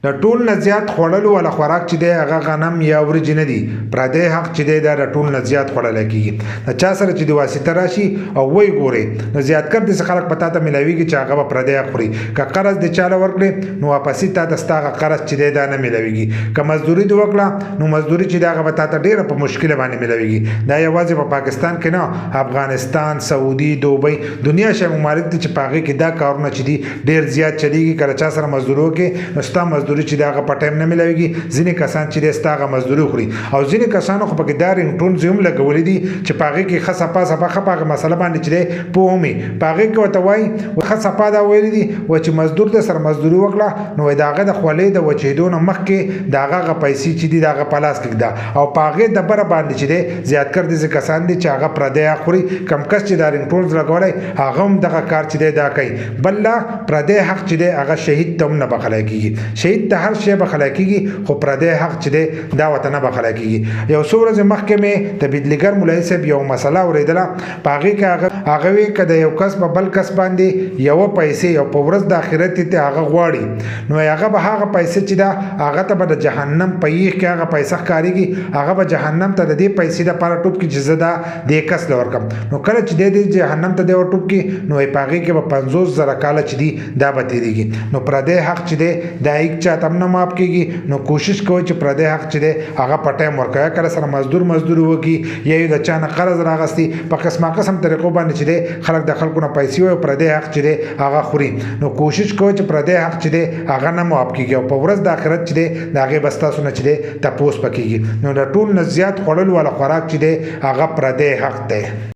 د ټول نه زیات خوړلو ولا خوراک چې دی هغه غنم یا ورجې نه دي. پردی حق چې دی دا د ټول نه زیات خوړلی کېږي. د چا سره چې د واسطه راشي او وی ګورې نو زیاتکر داسې خلک په تا ته میلاویږي چې هغه به پردی حق خوري. که قرض د چاله ورکړې نو واپسي تا ته ستا هغه قرض چې دی دا نه میلاویږي. که مزدوري دې وکړه نو مزدوري چې دی هغه به تا ته ډېره په مشکله باندې میلاویږي. دا یوازې په پاکستان کې نه، افغانستان، سعودي، دوبۍ، دنیا شای ممالک دي چې په هغې کې دا کارونه چې دي ډېر زیات چلیږي. کله چا سره مزدوري وکړې نو ستا مزدوري چې دی هغه په ټایم نه میلاویږي. ځینې کسان چې دی ستا هغه مزدوري خوري او ځینې کسانو خو پکې دا رنګټونز هم لګولي دي چې په هغې کې ښه صفا صفا ښه په هغه مسله باندې چې دی پوه هم وي. په هغې کې ورته وایي ښه صفا دا ویلي دي چې مزدور د سره مزدوري وکړه نو د هغه د خولۍ د وچېدو نه مخکې د هغه پیسې چې دي د هغه په لاس کې ږده او په هغې د بره باندې چې دی زیاتکر داسې کسان دي چې هغه پردی حق خوري. کم کس چې دا رنګټونز لګولی هغه هم دغه کار چې دی دا کوي. بل لا پردی حق چې دی هغه شهید ته هم نه بخلی کېږي. شهید ته هر شی بخلی کېږي خو پردی حق چې دی دا ورته نه بخلی کېږي. یو څو ورځې مخکې مې د بجلیګر مولوي صاحب یو مسله اورېدله. په هغې کې هغه وی که د یو کس په بل کس باندې یوه پیسې او په ورځ د آخرت ته هغه غواړي نو هغه به هغه پیسې چې ده هغه ته به د جهنم په یخ کې هغه پیسې ښکارېږي. هغه به جهنم ته د دې پیسې دپاره ټوپ کړي چې زه دا دې کس له ورکړم. نو کله چې دی جهنم ته دی ورټوپ کړي نو په هغې کې به 50,000 کاله چې دي دا به تېرېږي. نو پردی حق چې دی دا هیڅ چاته هم نه معاف کېږي. نو کوشش کوئ چې پردی حق چې دی هغه په ټایم ورکوئ. کله سره مزدوري وکړي یا یې د چا نه قرض راغستي په قسمه قسم طریقو باندې چې دی خلک د خلکو نه پیسې وایي پردی حق چې دی هغه خوري. نو کوشش کوئ چې پردی حق چې دی هغه نه معاف کېږي او په ورځ د آخرت چې دی د هغې به ستاسو نه چې دی تپوس به کېږي. نو د ټول نه زیات خوړلو والا خوراک چې دی هغه پردی حق دی.